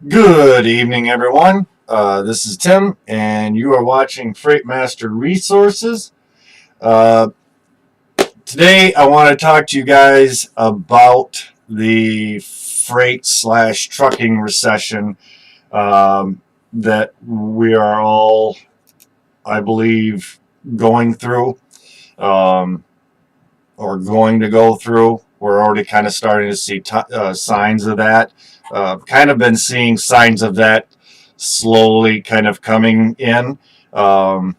Good evening, everyone. This is Tim, and you are watching Freight Master Resources. Uh, Today, I want to talk to you guys about the freight slash trucking recession that we are all, I believe, going through um, or going to go through. We're already kind of starting to see signs of that. Kind of been seeing signs of that slowly kind of coming in um,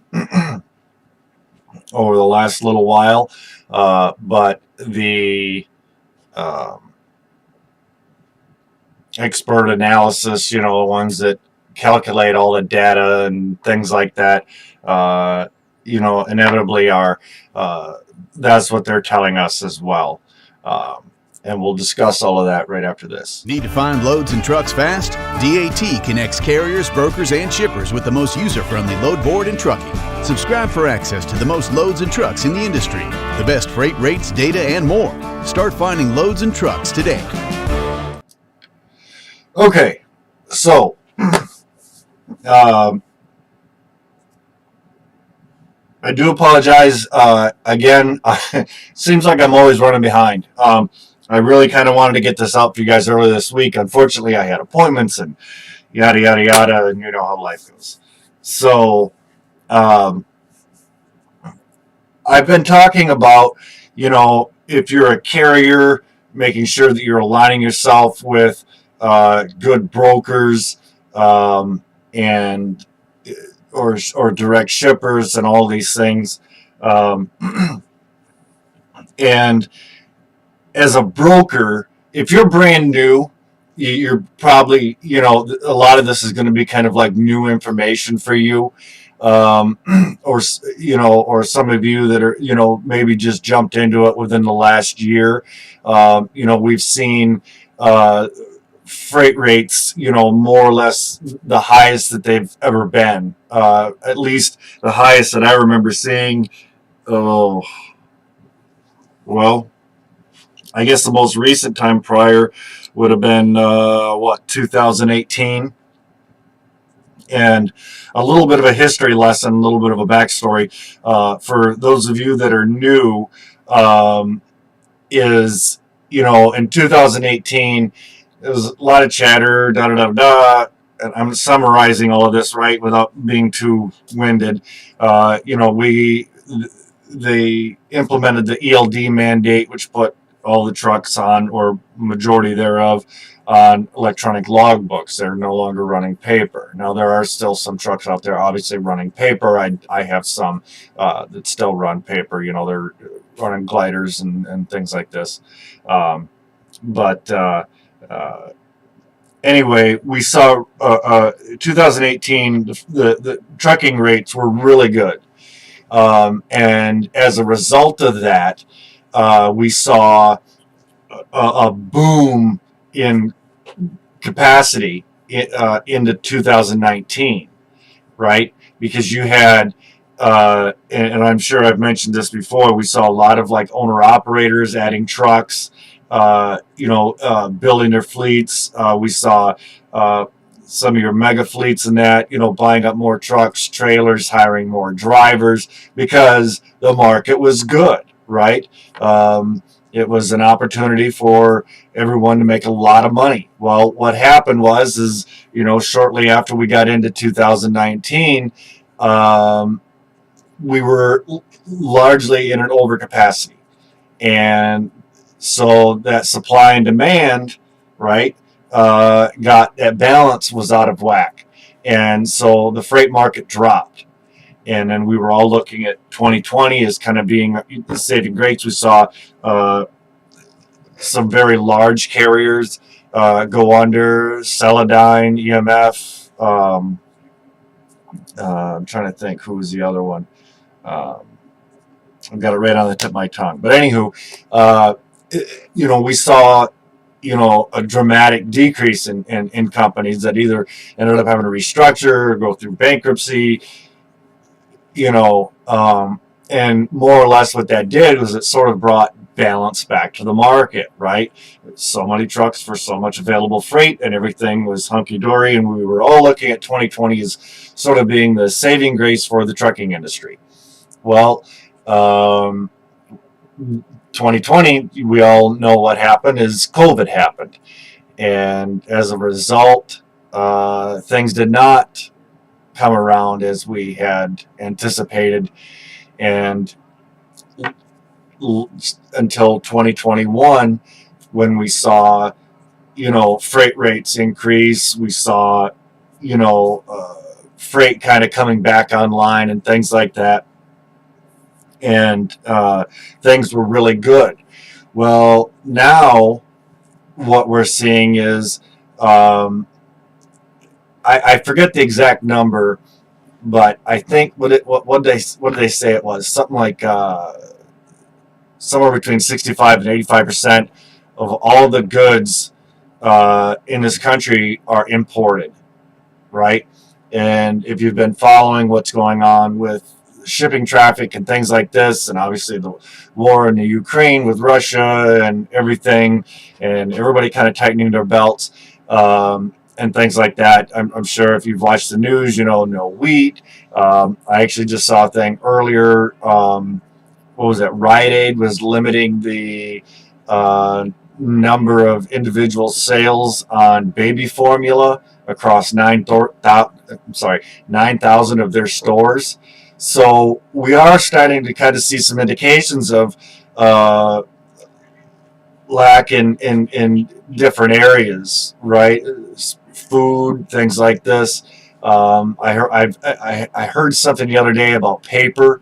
over the last little while. But the um, expert analysis, the ones that calculate all the data and things like that, inevitably are, that's what they're telling us as well. And we'll discuss all of that right after this. Need to find loads and trucks fast? DAT connects carriers, brokers, and shippers with the most user-friendly load board in trucking. Subscribe for access to the most loads and trucks in the industry, the best freight rates, data, and more. Start finding loads and trucks today. Okay, so I do apologize. Again, seems like I'm always running behind. I really kind of wanted to get this out for you guys earlier this week. Unfortunately, I had appointments and yada, yada, yada, and you know how life goes. So, I've been talking about, if you're a carrier, making sure that you're aligning yourself with good brokers and or direct shippers and all these things. And as a broker, if you're brand new, you're probably, a lot of this is going to be kind of like new information for you. Or some of you that are, maybe just jumped into it within the last year. We've seen freight rates, more or less the highest that they've ever been. At least the highest that I remember seeing. Oh, well, I guess the most recent time prior would have been 2018. And a little bit of a history lesson, a little bit of a backstory for those of you that are new, is, in 2018, there was a lot of chatter, da da da da. And I'm summarizing all of this, right, without being too winded. They implemented the ELD mandate, which put all the trucks on, or majority thereof, on electronic logbooks. They're no longer running paper. Now, there are still some trucks out there obviously running paper. I have some that still run paper. They're running gliders and things like this. Anyway, we saw 2018, the trucking rates were really good. And as a result of that, we saw a boom in capacity into 2019, right? Because you had, and I'm sure I've mentioned this before, we saw a lot of like owner operators adding trucks, building their fleets. We saw some of your mega fleets and that, buying up more trucks, trailers, hiring more drivers because the market was good, right? It was an opportunity for everyone to make a lot of money. Well, what happened is, shortly after we got into 2019, we were largely in an overcapacity. And so that supply and demand, right, got that balance was out of whack. And so the freight market dropped. And then we were all looking at 2020 as kind of being the saving grace. We saw some very large carriers go under, Celadine, EMF. I'm trying to think who was the other one. I've got it right on the tip of my tongue. But anywho, we saw, a dramatic decrease in companies that either ended up having to restructure or go through bankruptcy, and more or less what that did was it sort of brought balance back to the market, right? So many trucks for so much available freight, and everything was hunky-dory, and we were all looking at 2020 as sort of being the saving grace for the trucking industry. Well, 2020, we all know what happened is COVID happened. And as a result, things did not come around as we had anticipated. And until 2021, when we saw, freight rates increase, we saw, freight kind of coming back online and things like that. And things were really good. Well, now what we're seeing is, I forget the exact number, but I think what did they say it was? Something like somewhere between 65 and 85% of all the goods in this country are imported, right? And if you've been following what's going on with shipping traffic and things like this, and obviously the war in the Ukraine with Russia and everything, and everybody kind of tightening their belts, and things like that. I'm sure if you've watched the news, no wheat. I actually just saw a thing earlier. What was that? Rite Aid was limiting the number of individual sales on baby formula across 9,000 of their stores. So we are starting to kind of see some indications of lack in different areas, right? Food, things like this. I heard something the other day about paper.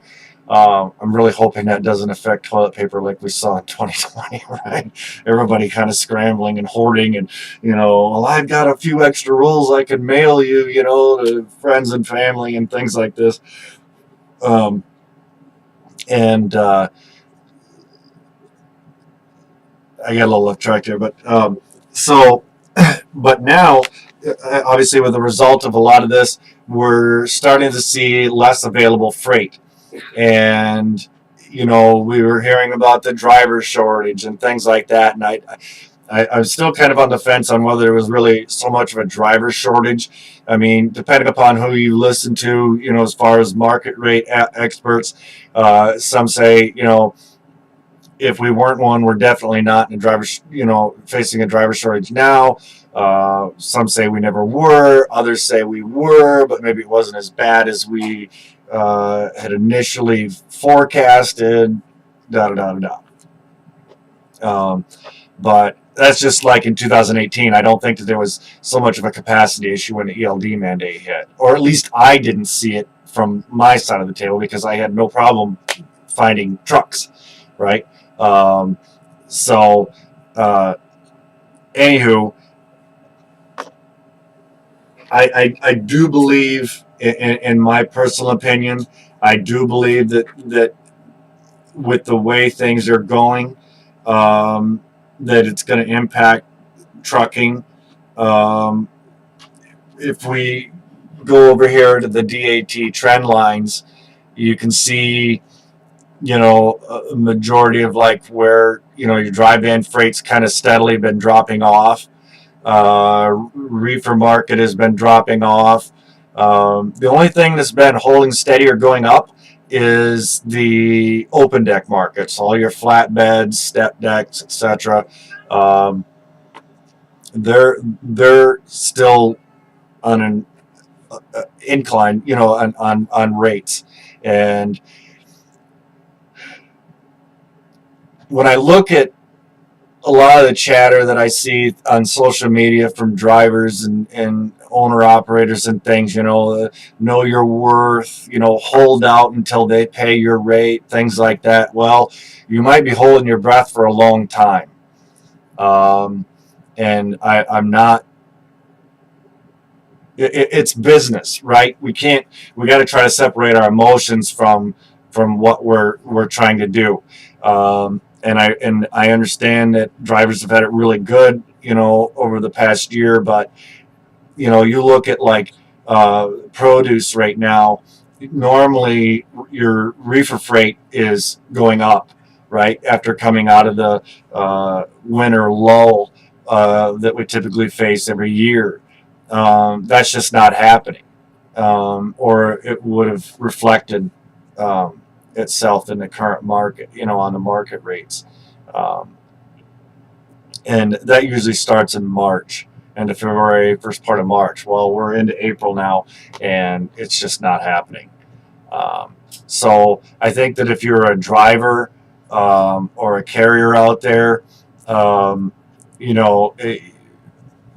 I'm really hoping that doesn't affect toilet paper like we saw in 2020, right? Everybody kind of scrambling and hoarding, and well, I've got a few extra rolls I can mail you, to friends and family and things like this. And I got a little off track there, but but now, obviously, with the result of a lot of this, we're starting to see less available freight. And, we were hearing about the driver shortage and things like that. And I'm still kind of on the fence on whether there was really so much of a driver shortage. I mean, depending upon who you listen to, as far as market rate experts, some say, if we weren't one, we're definitely not in facing a driver shortage now. Some say we never were. Others say we were, but maybe it wasn't as bad as we had initially forecasted. But that's just like in 2018. I don't think that there was so much of a capacity issue when the ELD mandate hit, or at least I didn't see it from my side of the table because I had no problem finding trucks, right? Anywho, I do believe, in my personal opinion, I do believe that with the way things are going, that it's going to impact trucking. If we go over here to the DAT trend lines, you can see, a majority of like where, your dry van freight's kind of steadily been dropping off. Reefer market has been dropping off. The only thing that's been holding steady or going up is the open deck markets, all your flatbeds, step decks, etc. They're still on an incline, on rates. And when I look at a lot of the chatter that I see on social media from drivers and owner operators and things, know your worth, hold out until they pay your rate, things like that. Well, you might be holding your breath for a long time. And I'm not, it's business, right? We got to try to separate our emotions from what we're trying to do. And I understand that drivers have had it really good, over the past year, but you look at like produce right now. Normally, your reefer freight is going up. right after coming out of the winter lull that we typically face every year. That's just not happening, or it would have reflected itself in the current market, on the market rates. Um, and that usually starts in March, end of February, first part of March. Well, we're into April now, and it's just not happening. So I think that if you're a driver or a carrier out there, um, you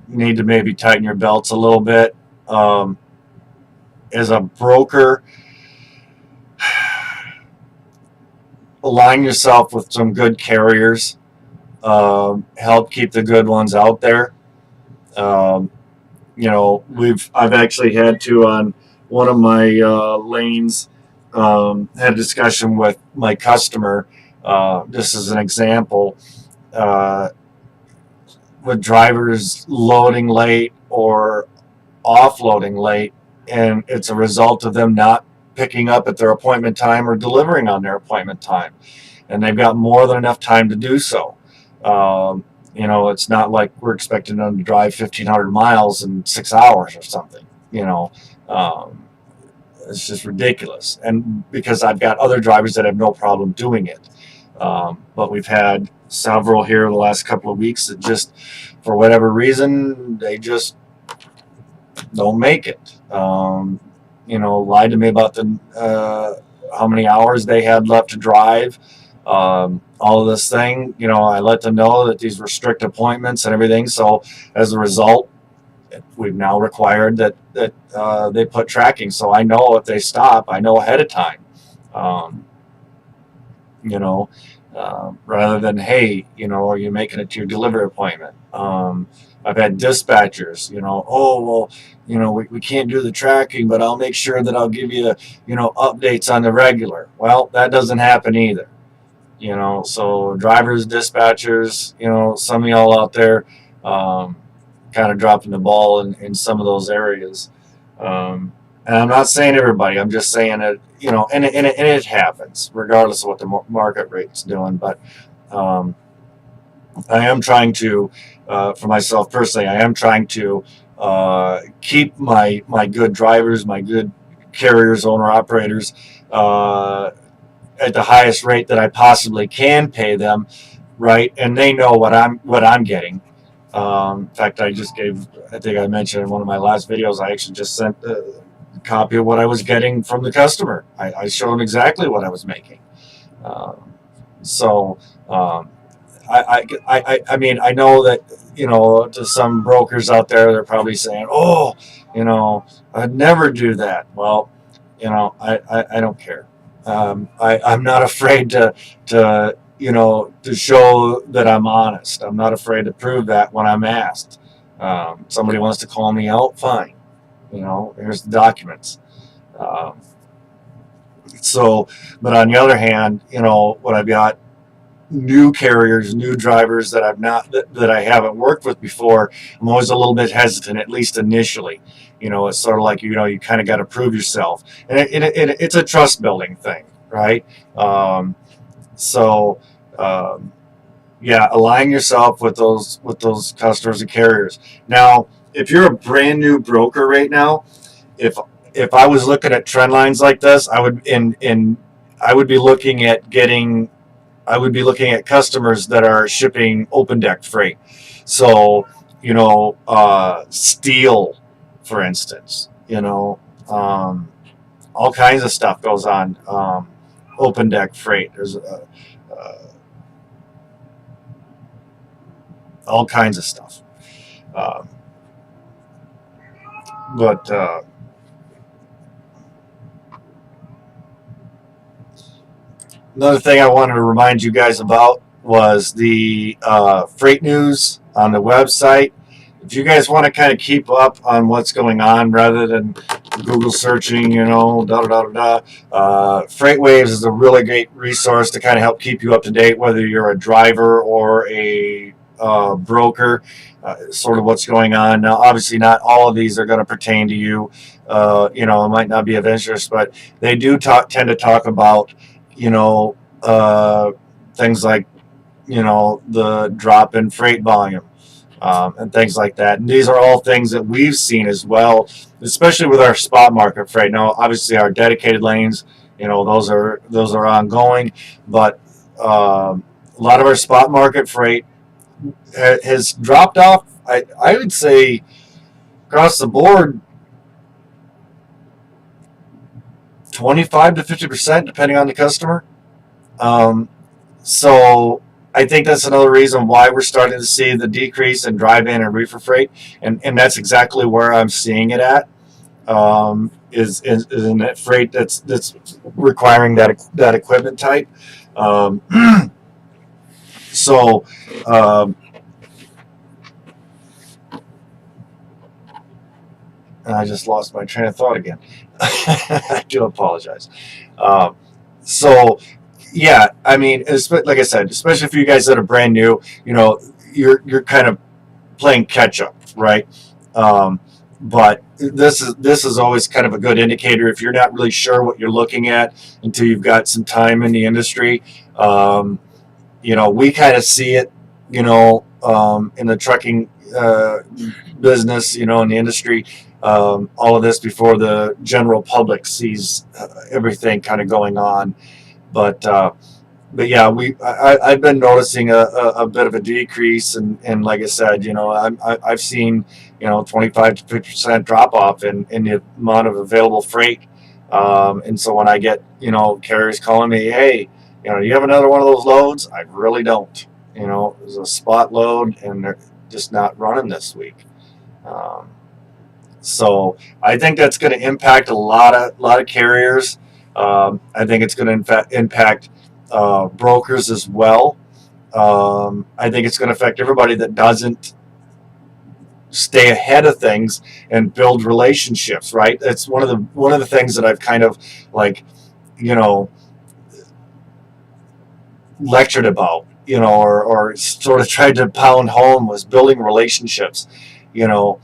need to maybe tighten your belts a little bit. As a broker, align yourself with some good carriers. Help keep the good ones out there. Um, I've actually had to, on one of my lanes, had a discussion with my customer. This is an example, uh, with drivers loading late or offloading late, and it's a result of them not picking up at their appointment time or delivering on their appointment time, and they've got more than enough time to do so. It's not like we're expecting them to drive 1,500 miles in 6 hours or something. Um, it's just ridiculous. And because I've got other drivers that have no problem doing it. But we've had several here the last couple of weeks that just, for whatever reason, they just don't make it. Lied to me about how many hours they had left to drive. All of this thing, I let them know that these were strict appointments and everything. So as a result, we've now required that they put tracking. So I know if they stop, I know ahead of time. Um, Rather than, hey, are you making it to your delivery appointment? I've had dispatchers, oh, well, we can't do the tracking, but I'll make sure that I'll give you, updates on the regular. Well, that doesn't happen either. So drivers, dispatchers, some of y'all out there, kind of dropping the ball in some of those areas. And I'm not saying everybody, I'm just saying it, and it happens regardless of what the market rate's doing. But I am trying to, for myself personally, I am trying to keep my good drivers, my good carriers, owner operators, at the highest rate that I possibly can pay them, right? And they know what I'm getting. In fact, I think I mentioned in one of my last videos, I actually just sent a copy of what I was getting from the customer. I showed them exactly what I was making. So I mean, I know that, to some brokers out there, they're probably saying, oh, I'd never do that. Well, I don't care. I'm not afraid to show that I'm honest. I'm not afraid to prove that when I'm asked. Somebody wants to call me out, fine. Here's the documents. But on the other hand, when I've got new carriers, new drivers that I haven't worked with before, I'm always a little bit hesitant, at least initially. It's sort of like, you kind of got to prove yourself, and it's a trust building thing, right? So yeah, align yourself with those customers and carriers. Now, if you're a brand new broker right now, if I was looking at trend lines like this, I would be looking at customers that are shipping open deck freight. So, steel, for instance, all kinds of stuff goes on open deck freight. There's all kinds of stuff. But another thing I wanted to remind you guys about was the freight news on the website. If you guys want to kind of keep up on what's going on rather than Google searching, FreightWaves is a really great resource to kind of help keep you up to date, whether you're a driver or a broker, sort of what's going on. Now, obviously, not all of these are going to pertain to you. It might not be of interest, but they do tend to talk about, things like, the drop in freight volume, and things like that. And these are all things that we've seen as well, especially with our spot market freight. Now, obviously, our dedicated lanes, those are ongoing, but a lot of our spot market freight has dropped off. I would say across the board, 25 to 50%, depending on the customer. Um, so I think that's another reason why we're starting to see the decrease in drive-in and reefer freight, and that's exactly where I'm seeing it at. Is in that freight that's requiring that equipment type. Um, so um, I just lost my train of thought again. I do apologize. Um, so yeah, I mean, like I said, especially for you guys that are brand new, you're kind of playing catch up, right? Um, but this is always kind of a good indicator if you're not really sure what you're looking at until you've got some time in the industry. We kind of see it, in the trucking business, in the industry, all of this before the general public sees everything kind of going on. But yeah, I've been noticing a bit of a decrease, and like I said, I've seen 25 to 50% drop off in the amount of available freight, and so when I get carriers calling me, hey, do you have another one of those loads? I really don't. It was a spot load, and they're just not running this week. Um, so I think that's going to impact a lot of carriers. I think it's going to impact brokers as well. I think it's going to affect everybody that doesn't stay ahead of things and build relationships. Right? That's one of the things that I've kind of like, lectured about, or sort of tried to pound home, was building relationships. You know,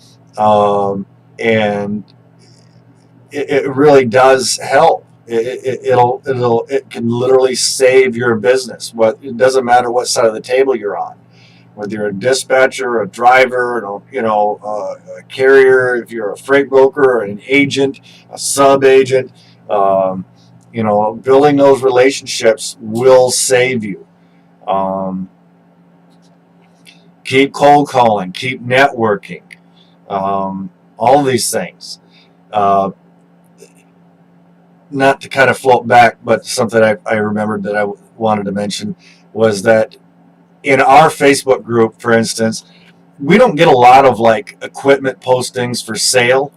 and it really does help. It can literally save your business. It doesn't matter what side of the table you're on, whether you're a dispatcher, a driver, a carrier, if you're a freight broker, or an agent, a sub agent. Building those relationships will save you. Keep cold calling, keep networking, all of these things. Not to kind of float back, but something I remembered that I wanted to mention was that in our Facebook group, for instance, we don't get a lot of like equipment postings for sale.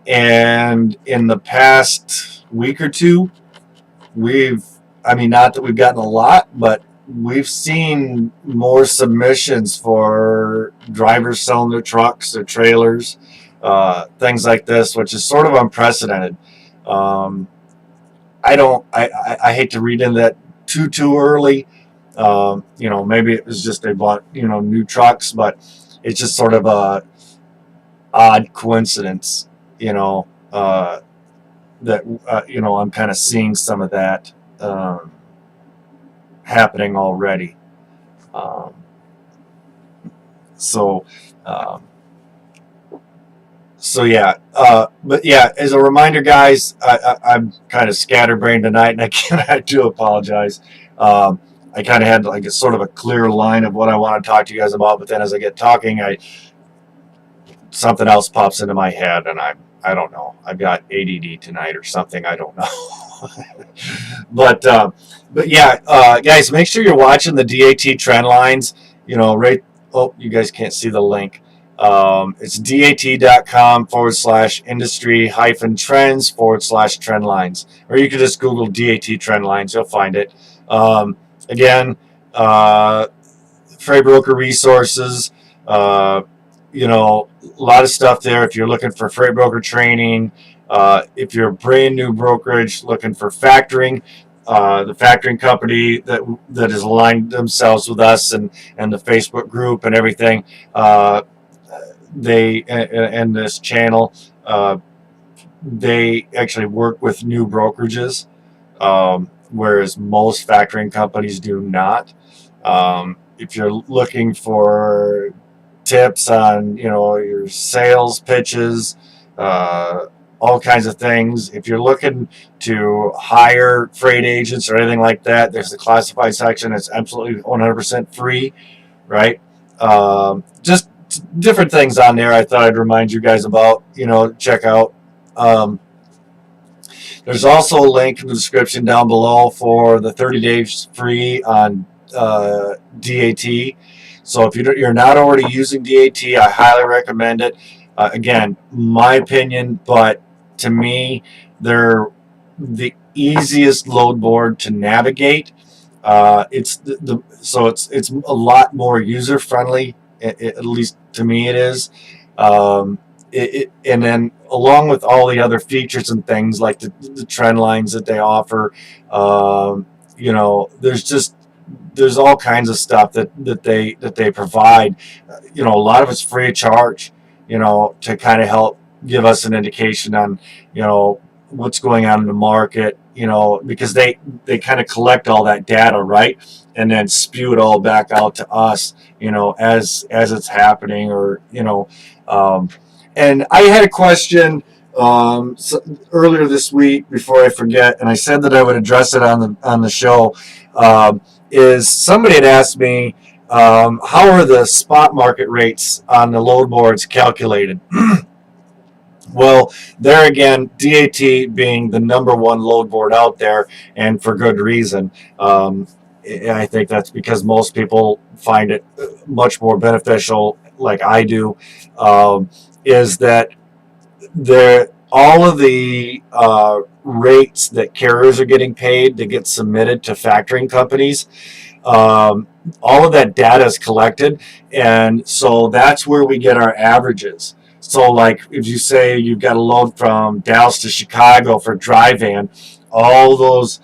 And in the past week or two, not that we've gotten a lot, but we've seen more submissions for drivers selling their trucks, their trailers, things like this, which is sort of unprecedented. I hate to read into that too early. Maybe it was just they bought, new trucks, but it's just sort of a odd coincidence, that, I'm kind of seeing some of that, happening already. So, um, So yeah, but yeah, as a reminder, guys, I'm kind of scatterbrained tonight, and I do apologize. I kind of had like a sort of a clear line of what I want to talk to you guys about, but then as I get talking, something else pops into my head, and I don't know. I've got ADD tonight or something. I don't know. but yeah, guys, make sure you're watching the DAT trend lines. Right. Oh, you guys can't see the link. It's dat.com/industry-trends/trend lines, or you can just Google DAT trend lines. You'll find it. Again, freight broker resources, a lot of stuff there. If you're looking for freight broker training, if you're a brand new brokerage looking for factoring, the factoring company that has aligned themselves with us and the Facebook group and everything, they and this channel, they actually work with new brokerages, whereas most factoring companies do not. If you're looking for tips on, your sales pitches, all kinds of things. If you're looking to hire freight agents or anything like that, there's the classified section. It's absolutely 100% free, right? Just different things on there I thought I'd remind you guys about, check out. There's also a link in the description down below for the 30 days free on DAT. So if you're not already using DAT, I highly recommend it. Again, my opinion, but to me, they're the easiest load board to navigate. It's it's a lot more user friendly. At least to me, it is. And then along with all the other features and things like the trend lines that they offer, there's all kinds of stuff that they provide. A lot of it's free of charge, to kind of help give us an indication on, what's going on in the market, because they kind of collect all that data, right? And then spew it all back out to us, as it's happening, or, and I had a question earlier this week before I forget, and I said that I would address it on the show. Is somebody had asked me, how are the spot market rates on the load boards calculated? Well, there again, DAT being the number one load board out there, and for good reason. I think that's because most people find it much more beneficial, like I do. Is that all of the rates that carriers are getting paid to get submitted to factoring companies, all of that data is collected, and so that's where we get our averages. So like if you say you've got a load from Dallas to Chicago for dry van, all those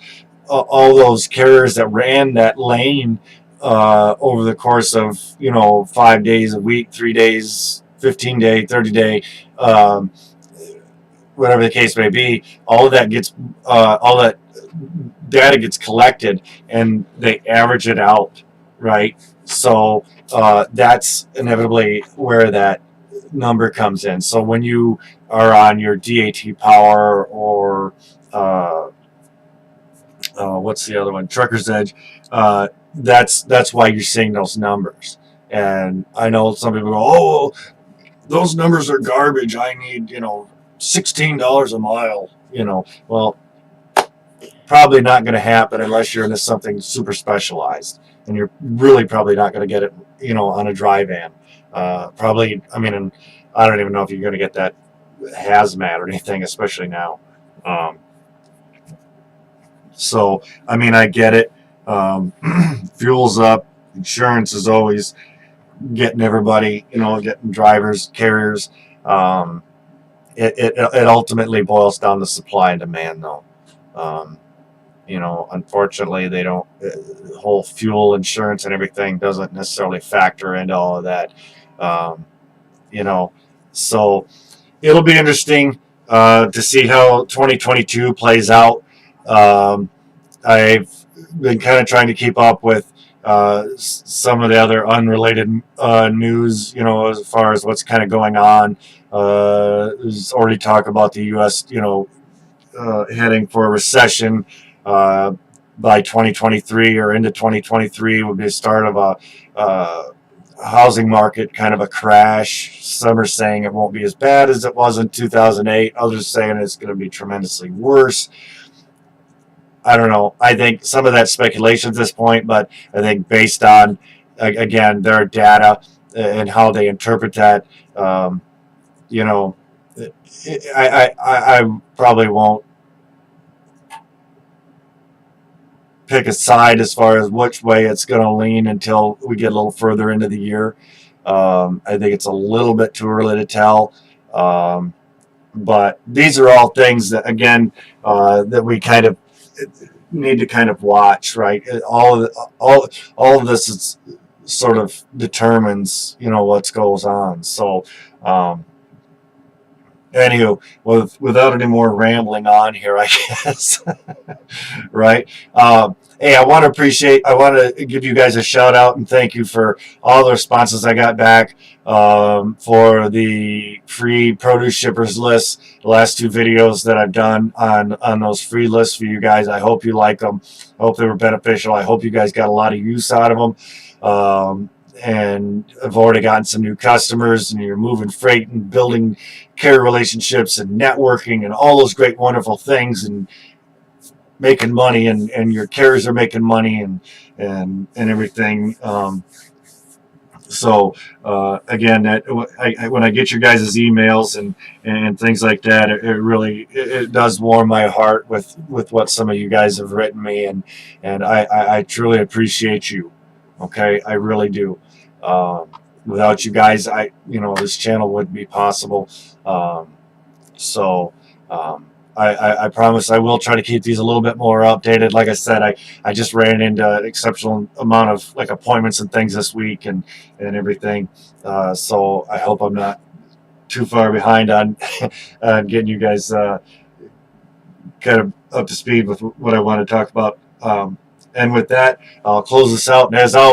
carriers that ran that lane over the course of 5 days a week, 3 days, 15 day, 30 day, whatever the case may be, all that data gets collected and they average it out, right? So that's inevitably where that number comes in. So when you are on your DAT Power or what's the other one, Trucker's Edge, that's why you're seeing those numbers. And I know some people go, oh, those numbers are garbage. I need, $16 a mile, well, probably not going to happen unless you're into something super specialized, and you're really probably not going to get it, on a dry van. Probably, and I don't even know if you're going to get that hazmat or anything, especially now. So, I get it. Fuel's up. Insurance is always getting everybody, getting drivers, carriers. It ultimately boils down to supply and demand, though. Unfortunately, they don't. The whole fuel insurance and everything doesn't necessarily factor into all of that. So it'll be interesting to see how 2022 plays out. I've been kind of trying to keep up with some of the other unrelated news, as far as what's kind of going on. There's already talk about the U.S., heading for a recession by 2023 or into 2023 would be the start of a housing market kind of a crash. Some are saying it won't be as bad as it was in 2008. Others saying it's going to be tremendously worse. I don't know. I think some of that's speculation at this point, but I think based on, again, their data and how they interpret that, I probably won't pick a side as far as which way it's going to lean until we get a little further into the year. I think it's a little bit too early to tell. But these are all things that, again, that we kind of need to kind of watch, right? All of this is sort of determines, what goes on. So, Anywho, without any more rambling on here, I guess, right? Hey, I want to give you guys a shout out and thank you for all the responses I got back for the free produce shippers list. The last 2 videos that I've done on those free lists for you guys. I hope you like them. I hope they were beneficial. I hope you guys got a lot of use out of them. And I've already gotten some new customers, and you're moving freight and building carrier relationships and networking and all those great, wonderful things, and making money, and your carriers are making money, and everything. So again, when I get your guys' emails and things like that, it really it does warm my heart with what some of you guys have written me, and I truly appreciate you. Okay, I really do. Without you guys, this channel wouldn't be possible. So I promise I will try to keep these a little bit more updated. Like I said, I just ran into an exceptional amount of appointments and things this week and everything. So I hope I'm not too far behind on getting you guys kind of up to speed with what I want to talk about. And with that, I'll close this out. And as always,